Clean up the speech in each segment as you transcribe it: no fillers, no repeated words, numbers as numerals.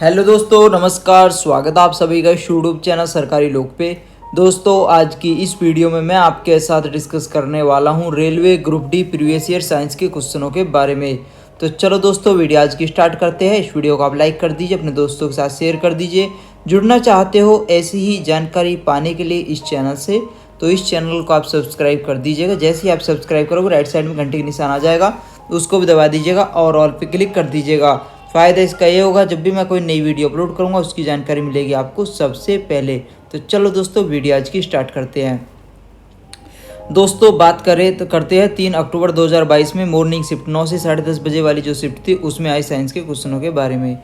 Hello दोस्तों, नमस्कार। स्वागत है आप सभी का यूट्यूब चैनल सरकारी लोक पे। दोस्तों, आज की इस वीडियो में मैं आपके साथ डिस्कस करने वाला हूं railway group D previous year science के क्वेश्चनों के बारे में। तो चलो दोस्तों, वीडियो आज की स्टार्ट करते हैं। इस वीडियो को आप लाइक कर दीजिए, अपने दोस्तों के साथ शेयर कर दीजिए। जुड़ना चाहते हो ऐसी ही जानकारी पाने के लिए इस चैनल से, तो इस चैनल को आप सब्सक्राइब कर दीजिएगा। जैसे ही आप सब्सक्राइब करोगे, राइट साइड में घंटे का निशान आ जाएगा, उसको भी दबा दीजिएगा और ऑल पे क्लिक कर दीजिएगा। फ़ायदा इसका ये होगा, जब भी मैं कोई नई वीडियो अपलोड करूंगा उसकी जानकारी मिलेगी आपको सबसे पहले। तो चलो दोस्तों, वीडियो आज की स्टार्ट करते हैं। दोस्तों, बात करें तो करते हैं 3 अक्टूबर 2022 में मॉर्निंग शिफ्ट 9 से 10:30 बजे वाली जो शिफ्ट थी, उसमें आई साइंस के क्वेश्चनों के बारे में।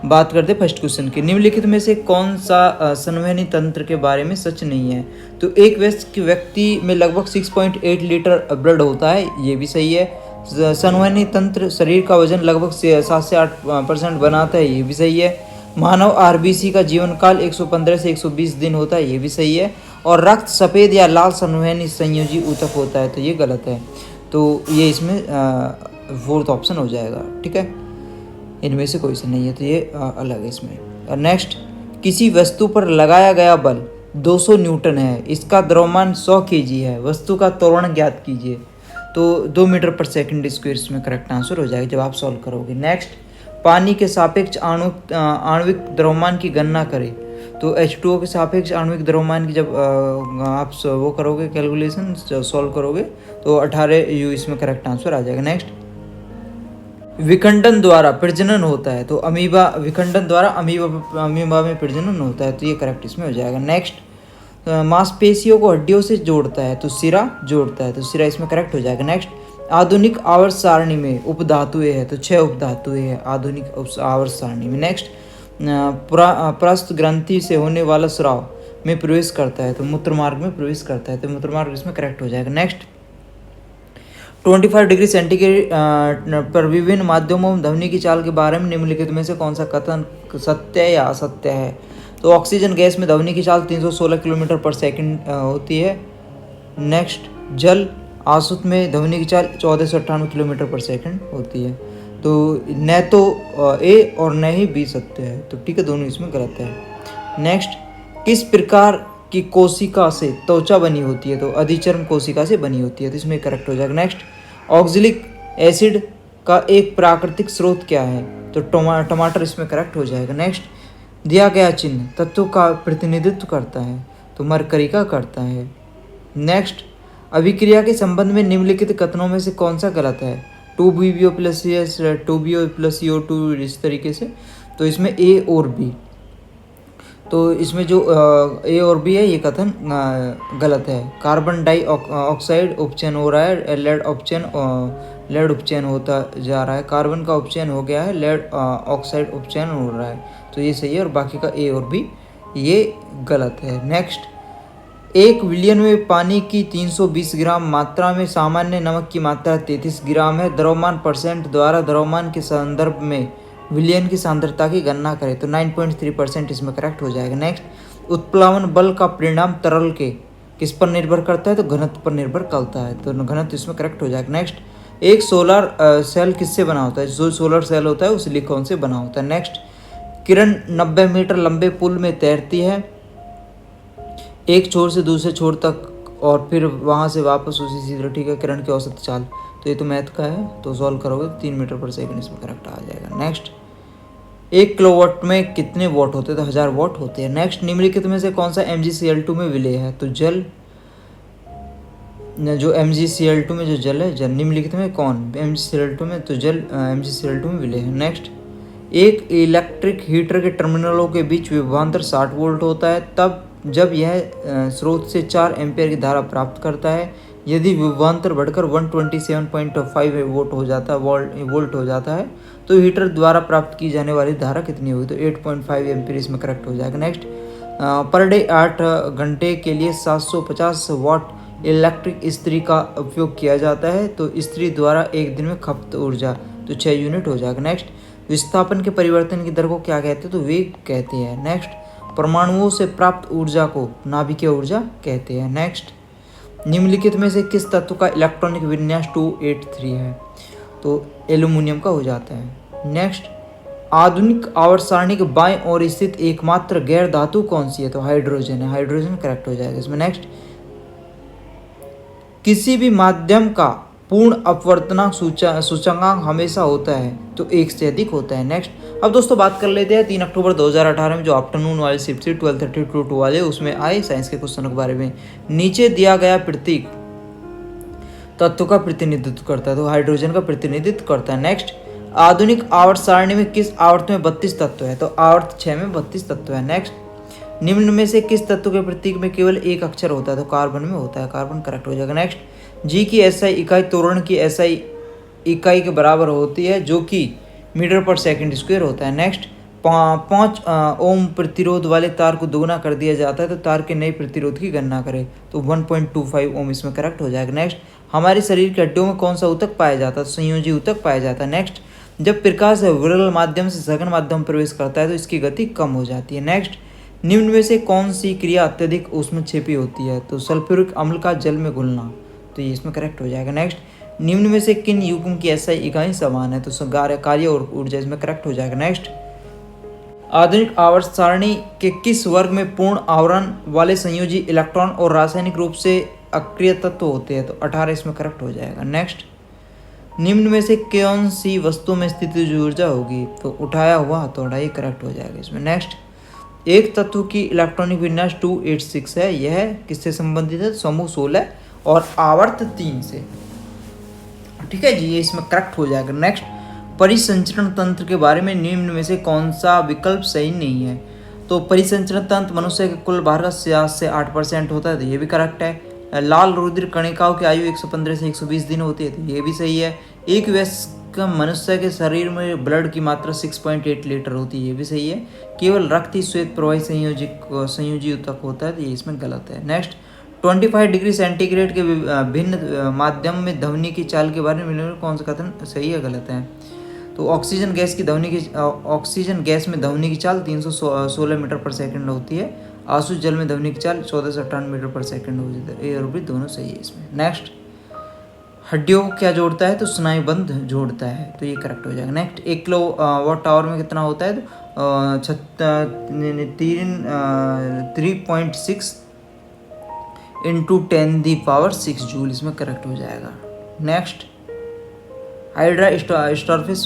बात करते हैं फर्स्ट क्वेश्चन की। निम्नलिखित में से कौन सा संवहनी तंत्र के बारे में सच नहीं है? तो एक व्यक्ति में लगभग 6.8 लीटर ब्लड होता है, ये भी सही है। संवहनी तंत्र शरीर का वजन लगभग 7 से 8% बनाता है, ये भी सही है। मानव आरबीसी का जीवन काल 115 से 120 दिन होता है, ये भी सही है। और रक्त सफ़ेद या लाल संवहनी संयोजी ऊतक होता है, तो ये गलत है। तो ये इसमें फोर्थ ऑप्शन हो जाएगा, ठीक है। इनमें से कोई से नहीं है, तो ये अलग है इसमें। और नेक्स्ट, किसी वस्तु पर लगाया गया बल 200 न्यूटन है, इसका द्रव्यमान 100 केजी है, वस्तु का त्वरण ज्ञात कीजिए। तो 2 मीटर पर सेकंड स्क्वायर इसमें करेक्ट आंसर हो जाएगा जब आप सॉल्व करोगे। नेक्स्ट, पानी के सापेक्ष आणविक द्रव्यमान की गणना करें। तो H2O के सापेक्ष आणविक द्रव्यमान की जब आप वो करोगे, कैलकुलेशन सॉल्व करोगे, तो 18 U इसमें करेक्ट आंसर आ जाएगा। नेक्स्ट, विखंडन द्वारा प्रजनन होता है। तो अमीबा विखंडन द्वारा अमीबा में प्रजनन होता है, तो ये करेक्ट इसमें हो जाएगा। नेक्स्ट, मांसपेशियों को हड्डियों से जोड़ता है, तो सिरा जोड़ता है, तो सिरा इसमें करेक्ट हो जाएगा। नेक्स्ट, आधुनिक आवर्त सारणी में उपधातुएं है, तो 6 उपधातुएं है आधुनिक आवर्त सारणी में। नेक्स्ट, प्रस्थ ग्रंथि से होने वाला स्राव में प्रवेश करता है, तो मूत्र मार्ग में प्रवेश करता है, तो मूत्र मार्ग इसमें करेक्ट हो जाएगा। नेक्स्ट, 25 डिग्री सेंटीग्रेड पर विभिन्न माध्यमों में ध्वनि की चाल के बारे में निम्नलिखित में से कौन सा कथन सत्य या असत्य है? तो ऑक्सीजन गैस में ध्वनि की चाल 316 किलोमीटर पर सेकंड होती है। नेक्स्ट, जल आसुत में ध्वनि की चाल 1498 किलोमीटर पर सेकंड होती है। तो न तो ए और न ही बी सत्य है, तो ठीक है, दोनों इसमें गलत है। नेक्स्ट, किस प्रकार की कोशिका से त्वचा बनी होती है? तो अधिचर्म कोशिका से बनी होती है, तो इसमें करेक्ट हो जाएगा। नेक्स्ट, ऑक्जेलिक एसिड का एक प्राकृतिक स्रोत क्या है? तो टमाटर इसमें करेक्ट हो जाएगा। नेक्स्ट, दिया गया चिन्ह तत्व का प्रतिनिधित्व करता है, तो मरकरी का करता है। नेक्स्ट, अभिक्रिया के संबंध में निम्नलिखित कथनों में से कौन सा गलत है? 2BbO + CS 2BO + CO2 इस तरीके से, तो इसमें ए और बी। तो इसमें जो ए और बी है, ये कथन गलत है। कार्बन डाइऑक्साइड उपचयन हो रहा है, लेड उपचयन होता जा रहा है। कार्बन का उपचयन हो गया है, लेड ऑक्साइड उपचयन हो रहा है, तो ये सही है। और बाकी का ए और बी ये गलत है। नेक्स्ट, 1 विलियन में पानी की 320 ग्राम मात्रा में सामान्य नमक की मात्रा 33 ग्राम है। द्रव्यमान % द्वारा द्रव्यमान के संदर्भ में विलियन की सांद्रता की गणना करें, तो 9.3% इसमें करेक्ट हो जाएगा। नेक्स्ट, उत्प्लावन बल का परिणाम तरल के किस पर निर्भर करता है? तो घनत्व पर निर्भर करता है, तो घनत्व इसमें करेक्ट हो जाएगा। नेक्स्ट, एक सोलर सेल किससे बना होता है? जो सोलर सेल होता है वो सिलिकॉन से बना होता है। नेक्स्ट, किरण 90 मीटर लंबे पुल में तैरती है, एक छोर से दूसरे छोर तक और फिर वहाँ से वापस उसी सीधे, ठीक है, किरण की औसत चाल। तो ये तो मैथ का है, तो सॉल्व करोगे 3 मीटर पर सेकंड इसमें करेक्ट आ जाएगा। नेक्स्ट, 1 किलोवाट में कितने वॉट होते हैं? तो 1000 वॉट होते हैं। नेक्स्ट, निम्नलिखित में से कौन सा MgCl2 में विलेय है? तो जल, जो MgCl2 में जो जल है, जल निम्नलिखित में कौन MgCl2 में, तो जल MgCl2 में विलेय है। नेक्स्ट, एक इलेक्ट्रिक हीटर के टर्मिनलों के बीच विभवांतर 60 वोल्ट होता है तब जब यह स्रोत से 4 एम्पियर की धारा प्राप्त करता है। यदि विभवांतर बढ़कर 127.5 वोल्ट हो जाता है तो हीटर द्वारा प्राप्त की जाने वाली धारा कितनी होगी? तो 8.5 एम्पियर इसमें करेक्ट हो जाएगा। नेक्स्ट, पर डे 8 घंटे के लिए 750 वाट इलेक्ट्रिक इस्त्री का उपयोग किया जाता है, तो इस्त्री द्वारा एक दिन में खपत ऊर्जा तो 6 यूनिट हो जाएगा। नेक्स्ट, विस्थापन के परिवर्तन की दर को क्या कहते हैं? तो वेग कहते हैं। नेक्स्ट, परमाणुओं से प्राप्त ऊर्जा को नाभिकीय ऊर्जा कहते हैं। नेक्स्ट, निम्नलिखित में से किस तत्व का इलेक्ट्रॉनिक विन्यास 283 है? तो एल्यूमिनियम का हो जाता है। नेक्स्ट, आधुनिक आवर्त सारणी के बाएं ओर स्थित एकमात्र गैर धातु कौन सी है? तो हाइड्रोजन है, हाइड्रोजन करेक्ट हो जाएगा इसमें। नेक्स्ट, किसी भी माध्यम का पूर्ण अपवर्तनांक सूचकांक हमेशा होता है? तो 1 से अधिक होता है। नेक्स्ट, अब दोस्तों बात कर लेते हैं 3 अक्टूबर 2018 में जो आफ्टरनून वाली शिफ्ट थी 12:30 to 2 वाले, उसमें आए साइंस के क्वेश्चनों के बारे में। नीचे दिया गया प्रतीक तत्व का प्रतिनिधित्व करता है? तो हाइड्रोजन का प्रतिनिधित्व करता है। नेक्स्ट, आधुनिक आवर्त सारणी में किस आवर्त में 32 तत्व है? तो आवर्त 6 में 32 तत्व है। नेक्स्ट, निम्न में से किस तत्व के प्रतीक में केवल एक अक्षर होता है? तो कार्बन में होता है, कार्बन करेक्ट हो जाएगा। नेक्स्ट, जी की एसआई इकाई तोरण की एसआई इकाई के बराबर होती है जो कि मीटर पर सेकंड स्क्वायर होता है। नेक्स्ट, 5 ओम प्रतिरोध वाले तार को दोगुना कर दिया जाता है तो तार के नए प्रतिरोध की गणना करें? तो 1.25 ओम इसमें करेक्ट हो जाएगा। नेक्स्ट, हमारे शरीर के हड्डियों में कौन सा ऊतक पाया जाता है? संयोजी ऊतक पाया जाता है। नेक्स्ट, जब प्रकाश विरल माध्यम से सघन माध्यम में प्रवेश करता है तो इसकी गति कम हो जाती है। नेक्स्ट, निम्न में से कौन सी क्रिया अत्यधिक ऊष्मक्षेपी होती है? तो सल्फ्यूरिक अम्ल का जल में घुलना, तो ये इसमें करेक्ट हो जाएगा। नेक्स्ट, निम्न में से किन युग्म की एसआई इकाई समान है? तो कार्य और ऊर्जा इसमें करेक्ट हो जाएगा। नेक्स्ट, आधुनिक आवर्त सारणी के किस वर्ग में पूर्ण आवरण वाले संयोजी इलेक्ट्रॉन और रासायनिक रूप से अक्रिय तत्व होते हैं? तो 18 इसमें करेक्ट हो जाएगा। नेक्स्ट, निम्न में से कौन सी वस्तु में स्थितिज ऊर्जा होगी? तो उठाया हुआ हथौड़ा, ये करेक्ट हो जाएगा इसमें। नेक्स्ट, एक तत्व की इलेक्ट्रॉनिक विन्यास 286 है, यह किससे संबंधित है? समूह 16 और आवर्त 3 से। ठीक है जी, ये इसमें करेक्ट हो जाएगा। नेक्स्ट, परिसंचरण तंत्र के बारे में निम्न में से कौन सा विकल्प सही नहीं है? तो परिसंचरण तंत्र मनुष्य के कुल भार का 7 से 8% होता है, तो ये भी करेक्ट है। लाल रुधिर कणिकाओं की आयु 115 से 120 दिन होती है, तो ये भी सही है। एक वयस्क मनुष्य के शरीर में ब्लड की मात्रा 6.8 लीटर होती है, ये भी सही है। केवल रक्त ही श्वेत प्रवाही संयोजी ऊतक होता है, तो ये इसमें गलत है। नेक्स्ट, 25 डिग्री सेंटीग्रेड के भिन्न माध्यम में ध्वनि की चाल के बारे में कौन सा कथन सही है गलत है? तो ऑक्सीजन गैस में ध्वनि की चाल 316 मीटर पर सेकंड होती है। आसुत जल में ध्वनि की चाल 14 से 58 मीटर पर सेकंड हो जाता है। ए और बी दोनों सही है इसमें। नेक्स्ट, हड्डियों को क्या जोड़ता है? तो स्नायुबंध जोड़ता है, तो ये करेक्ट हो जाएगा। नेक्स्ट, 1 किलो वाट आवर में कितना होता है? तो 3.6 इंटू 10⁶ जूल, इसमें करेक्ट हो जाएगा। नेक्स्ट, हाइड्रा स्टॉर्फिस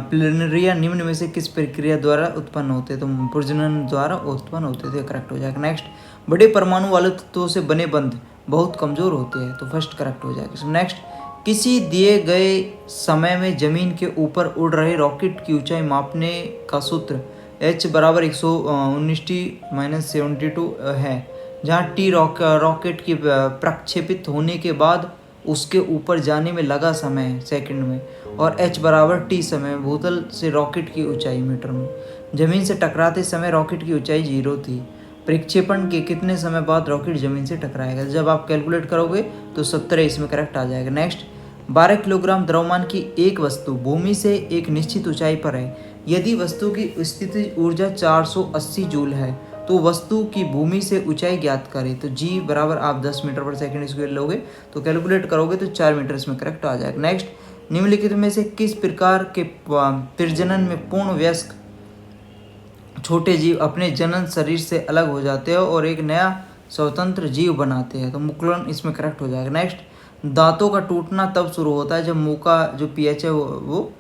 प्लिनरिया निम्न में से किस प्रक्रिया द्वारा उत्पन्न होते हैं? तो प्रजनन द्वारा उत्पन्न होते थे, करेक्ट हो जाएगा। नेक्स्ट, बड़े परमाणु वाले तत्वों से बने बंध बहुत कमजोर होते हैं, तो फर्स्ट करेक्ट हो जाएगा। नेक्स्ट, किसी दिए गए समय में जमीन के ऊपर उड़ रहे रॉकेट की ऊंचाई मापने का सूत्र h बराबर 119T-72 है, जहाँ T रॉकेट की प्रक्षेपित होने के बाद उसके ऊपर जाने में लगा समय सेकंड में, और h बराबर t समय भूतल से रॉकेट की ऊंचाई मीटर में। जमीन से टकराते समय रॉकेट की ऊंचाई 0 थी। प्रक्षेपण के कितने समय बाद रॉकेट जमीन से टकराएगा? जब आप कैलकुलेट करोगे तो 17 इसमें करेक्ट आ जाएगा। नेक्स्ट, 12 किलोग्राम द्रव्यमान की एक वस्तु भूमि से एक निश्चित ऊंचाई पर है। यदि वस्तु की स्थितिज ऊर्जा 480 जूल है तो वस्तु की भूमि से ऊंचाई ज्ञात करें। तो जी बराबर आप 10 मीटर पर सेकंड स्क्वायर लोगे तो कैलकुलेट करोगे तो 4 मीटर इसमें करेक्ट आ जाएगा। नेक्स्ट, निम्नलिखित में से किस प्रकार के प्रजनन में पूर्ण वयस्क छोटे जीव अपने जनन शरीर से अलग हो जाते हैं और एक नया स्वतंत्र जीव बनाते हैं? तो मुकुलन इसमें करेक्ट हो जाएगा। नेक्स्ट, दांतों का टूटना तब शुरू होता है जब मुंह का जो pH है वो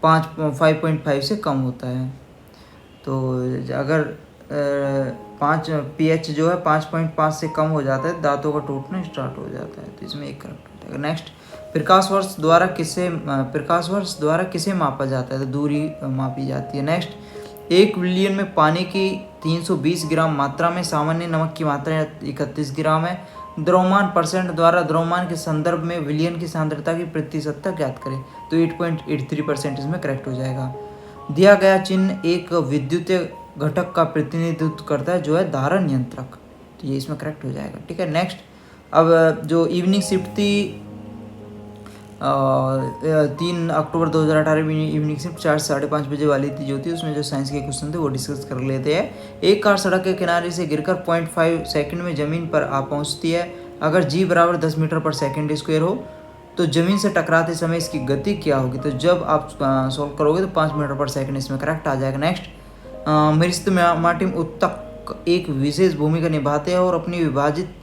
5.5 से कम होता है। तो अगर 5 pH जो है 5.5 से कम हो जाता है दांतों का टूटना स्टार्ट हो जाता है, तो इसमें एक करेक्ट हो जाएगा। नेक्स्ट, प्रकाश वर्ष द्वारा किसे मापा जाता है? तो दूरी मापी जाती है। नेक्स्ट, 1 बिलियन में पानी की 320 ग्राम मात्रा में सामान्य नमक की मात्रा 31 ग्राम है। द्रव्यमान परसेंट द्वारा द्रव्यमान के संदर्भ में विलयन की सांद्रता की प्रतिशतता ज्ञात करें। तो 8.83% इसमें करेक्ट हो जाएगा। दिया गया चिन्ह एक विद्युतीय घटक का प्रतिनिधित्व करता है जो है धारा नियंत्रक, तो ये इसमें करेक्ट हो जाएगा। ठीक है। नेक्स्ट, अब जो इवनिंग शिफ्ट थी 3 अक्टूबर 2018 में इवनिंग शिफ्ट 4 से 5:30 बजे वाली थी जो थी, उसमें जो साइंस के क्वेश्चन थे वो डिस्कस कर लेते हैं। एक कार सड़क के किनारे से गिरकर 0.5 सेकंड में ज़मीन पर आ पहुंचती है। अगर जी बराबर 10 मीटर पर सेकंड स्क्वायर हो तो ज़मीन से टकराते समय इसकी गति क्या होगी? तो जब आप सॉल्व करोगे तो 5 मीटर पर सेकंड इसमें करेक्ट आ जाएगा। नेक्स्ट, मेरिस्टेमेटिक ऊतक एक विशेष भूमिका निभाते हैं और अपनी विभाजित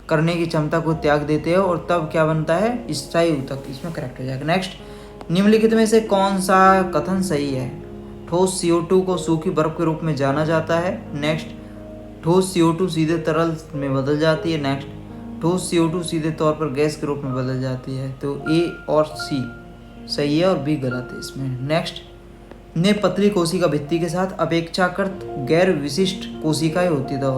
करने की क्षमता को त्याग देते हैं और तब क्या बनता है? स्थायी ऊतक। इसमें करेक्ट हो जाएगा। नेक्स्ट, निम्नलिखित में से कौन सा कथन सही है? ठोस CO2 को सूखी बर्फ के रूप में जाना जाता है। नेक्स्ट, ठोस CO2 सीधे तरल में बदल जाती है। नेक्स्ट, ठोस CO2 सीधे तौर पर गैस के रूप में बदल जाती है। तो A और C सही है और B गलत है इसमें। नेक्स्ट, ने पतली कोशिका भित्ति के साथ अपेक्षाकृत गैर विशिष्ट कोशिकाएं होती है। तो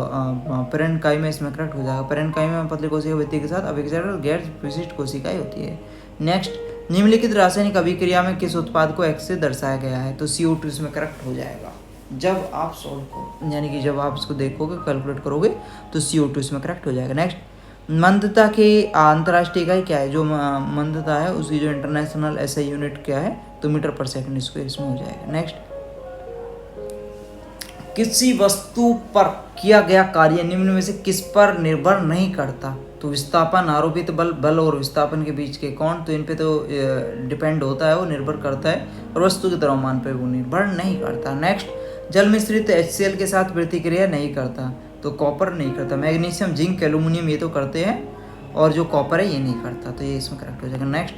पेरेन्काइमा में इसमें करेक्ट हो जाएगा। पेरेन्काइमा में पतली कोशिका भित्ति के साथ अपेक्षाकृत गैर विशिष्ट कोशिकाएं होती है। नेक्स्ट, निम्नलिखित रासायनिक अभिक्रिया में किस उत्पाद को X से दर्शाया गया है? तो CO2 इसमें करेक्ट हो जाएगा। जब आप सॉल्व करो यानी कि जब आप इसको देखोगे कैलकुलेट करोगे तो CO2 इसमें करेक्ट हो जाएगा। नेक्स्ट, मंदता की अंतर्राष्ट्रीय इकाई क्या है? जो मंदता है उसकी जो इंटरनेशनल SI यूनिट क्या है? तो मीटर पर सेकंड स्क्वायर इसमें हो जाएगा। नेक्स्ट, किसी वस्तु पर किया गया कार्य निम्न में से किस पर निर्भर नहीं करता? तो विस्थापन, आरोपित बल और विस्थापन के बीच के कोण, तो इन पे तो डिपेंड होता है, वो निर्भर करता है, और वस्तु के द्रव्यमान पे वो निर्भर नहीं करता। नेक्स्ट, जल मिश्रित HCl के साथ प्रतिक्रिया नहीं करता। तो कॉपर नहीं करता। मैग्नीशियम, जिंक, एल्यूमिनियम ये तो करते हैं, और जो कॉपर है ये नहीं करता। तो ये इसमें करेक्ट हो जाएगा। नेक्स्ट,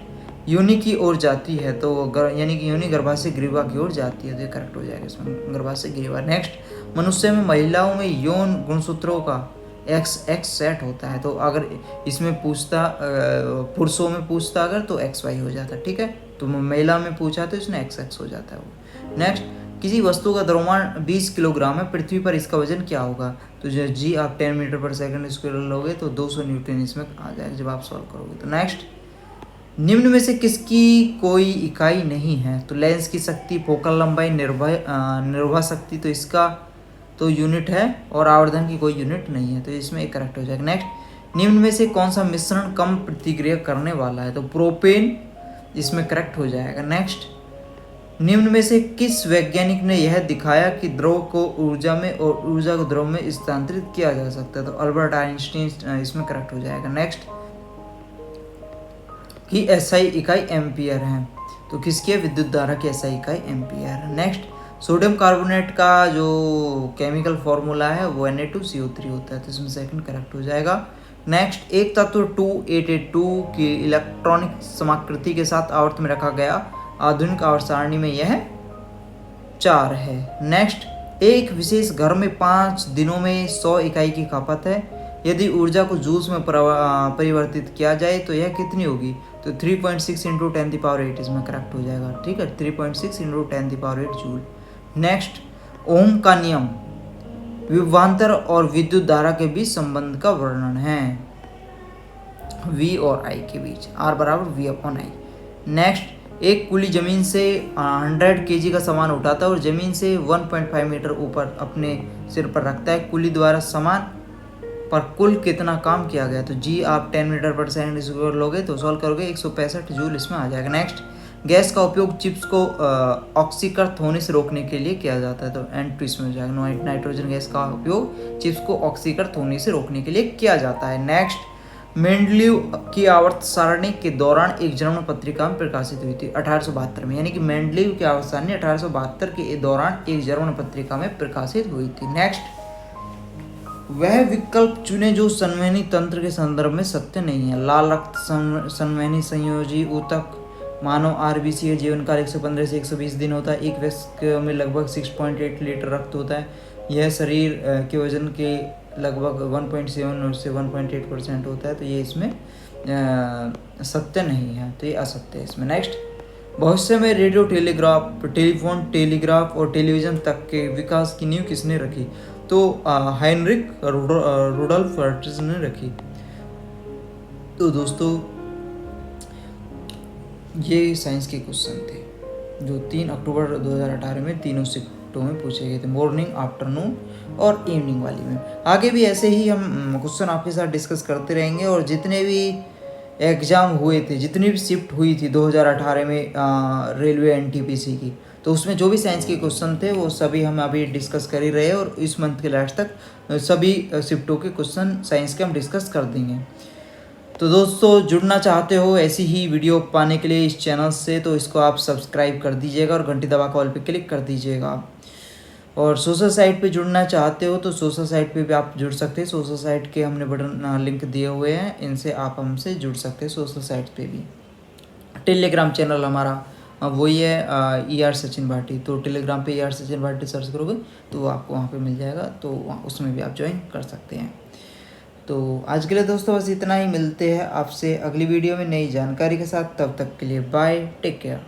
योनि की ओर जाती है, तो यानी कि योनि गर्भाशय ग्रीवा की ओर जाती है, तो ये करेक्ट हो जाएगा इसमें गर्भाशय ग्रीवा। नेक्स्ट, मनुष्य में महिलाओं में यौन गुणसूत्रों का XX सेट होता है। तो अगर इसमें पूछता पुरुषों में पूछता अगर तो XY हो जाता। ठीक है, तो महिला में पूछा तो इसमें XX हो जाता है वो। नेक्स्ट, किसी वस्तु का द्रव्यमान 20 किलोग्राम है, पृथ्वी पर इसका वजन क्या होगा? तो जी आप 10 मीटर पर सेकंड स्क्वायर लोगे तो 200 न्यूटन इसमें आ जाएगा जब आप सॉल्व करोगे। तो नेक्स्ट, निम्न में से किसकी कोई इकाई नहीं है? तो लेंस की शक्ति, फोकल लंबाई, निर्भर शक्ति, तो इसका तो यूनिट है, और आवर्धन की कोई यूनिट नहीं है, तो इसमें एक करेक्ट हो जाएगा। नेक्स्ट, निम्न में से कौन सा मिश्रण कम प्रतिक्रिया करने वाला है? तो प्रोपेन इसमें करेक्ट हो जाएगा। नेक्स्ट, निम्न में से किस वैज्ञानिक ने यह दिखाया कि द्रव को ऊर्जा में और ऊर्जा को द्रव में स्थानांतरित किया जा सकता है? तो अल्बर्ट आइंस्टीन इसमें करेक्ट हो जाएगा। नेक्स्ट, की SI इकाई एम्पियर है, तो किसकी है? विद्युत धारा की SI इकाई एम्पियर है। नेक्स्ट, सोडियम कार्बोनेट का जो केमिकल फॉर्मूला है वो Na2CO3 होता है, तो इसमें सेकंड करेक्ट हो जाएगा। नेक्स्ट, एक तत्व 2882 की इलेक्ट्रॉनिक समाकृति के साथ आवर्त में रखा गया आधुनिक आवर्त सारणी में यह 4 है। नेक्स्ट, एक विशेष घर में 5 दिनों में 100 इकाई की खपत है। यदि ऊर्जा को जूल्स में परिवर्तित किया जाए तो यह कितनी होगी? तो 3.6 × 10⁸ इसमें करेक्ट हो जाएगा। ठीक है, 3.6 × 10⁸ जूल। नेक्स्ट, ओम का नियम विभवांतर और विद्युत धारा के बीच संबंध का वर्णन है, V और I के बीच, R = V/I। नेक्स्ट, एक कुली जमीन से 100 kg का सामान उठाता है और जमीन से 1.5 मीटर ऊपर अपने सिर पर रखता है। कुली द्वारा सामान पर कुल कितना काम किया गया? तो जी आप 10 मीटर पर सेकंड स्क्वायर लोगे तो सॉल्व करोगे 165 जूल इसमें आ जाएगा। नेक्स्ट, गैस का उपयोग चिप्स को ऑक्सीकृत होने से रोकने के लिए किया जाता है, तो N2 इसमें हो जाएगा। नाइट्रोजन गैस का उपयोग चिप्स को ऑक्सीकृत होने से रोकने के लिए किया जाता है। नेक्स्ट, मेंडलीव की आवर्त सारणी के दौरान एक जर्मन पत्रिका में प्रकाशित हुई थी 1872 में, यानी कि मेंडलीव की आवर्त सारणी 1872 के दौरान एक जर्मन पत्रिका में प्रकाशित हुई थी। नेक्स्ट, वह विकल्प चुने जो संवहनी तंत्र के संदर्भ में सत्य नहीं है। लाल रक्त संवहनी संयोजी ऊतक मानव RBC का जीवन काल 115 से 120 दिन होता है। एक वयस्क में लगभग 6.8 लीटर रक्त होता है। यह शरीर के वजन के लगभग 1.7 से 1.8% होता है, तो ये इसमें सत्य नहीं है, तो ये असत्य है इसमें। नेक्स्ट, भविष्य में रेडियो, टेलीग्राफ, टेलीफोन, टेलीग्राफ और टेलीविज़न तक के विकास की नींव किसने रखी? तो हाइनरिक रुडोल्फ हर्ट्ज ने रखी। तो दोस्तों ये साइंस के क्वेश्चन थे जो 3 अक्टूबर 2018 में तीनों शिफ्टों में पूछे गए थे, मॉर्निंग, आफ्टरनून और इवनिंग वाली में। आगे भी ऐसे ही हम क्वेश्चन आपके साथ डिस्कस करते रहेंगे, और जितने भी एग्ज़ाम हुए थे, जितनी भी शिफ्ट हुई थी 2018 में रेलवे NTPC की, तो उसमें जो भी साइंस के क्वेश्चन थे वो सभी हम अभी डिस्कस कर ही रहे हैं, और इस मंथ के लास्ट तक सभी शिफ्टों के क्वेश्चन साइंस के हम डिस्कस कर देंगे। तो दोस्तों जुड़ना चाहते हो ऐसी ही वीडियो पाने के लिए इस चैनल से, तो इसको आप सब्सक्राइब कर दीजिएगा और घंटी दबा के ऑल पे क्लिक कर दीजिएगा। और सोशल साइट पे जुड़ना चाहते हो तो सोशल साइट पे भी आप जुड़ सकते हैं। सोशल साइट के हमने बटन लिंक दिए हुए हैं, इनसे आप हमसे जुड़ सकते हैं सोशल साइट पे भी। टेलीग्राम चैनल हमारा वही है ER सचिन भाटी। तो टेलीग्राम पे ER सचिन भाटी सर्च करोगे तो वो आपको वहाँ पे मिल जाएगा, तो उसमें भी आप ज्वाइन कर सकते हैं। तो आज के लिए दोस्तों बस इतना ही। मिलते हैं आपसे अगली वीडियो में नई जानकारी के साथ। तब तक के लिए बाय, टेक केयर।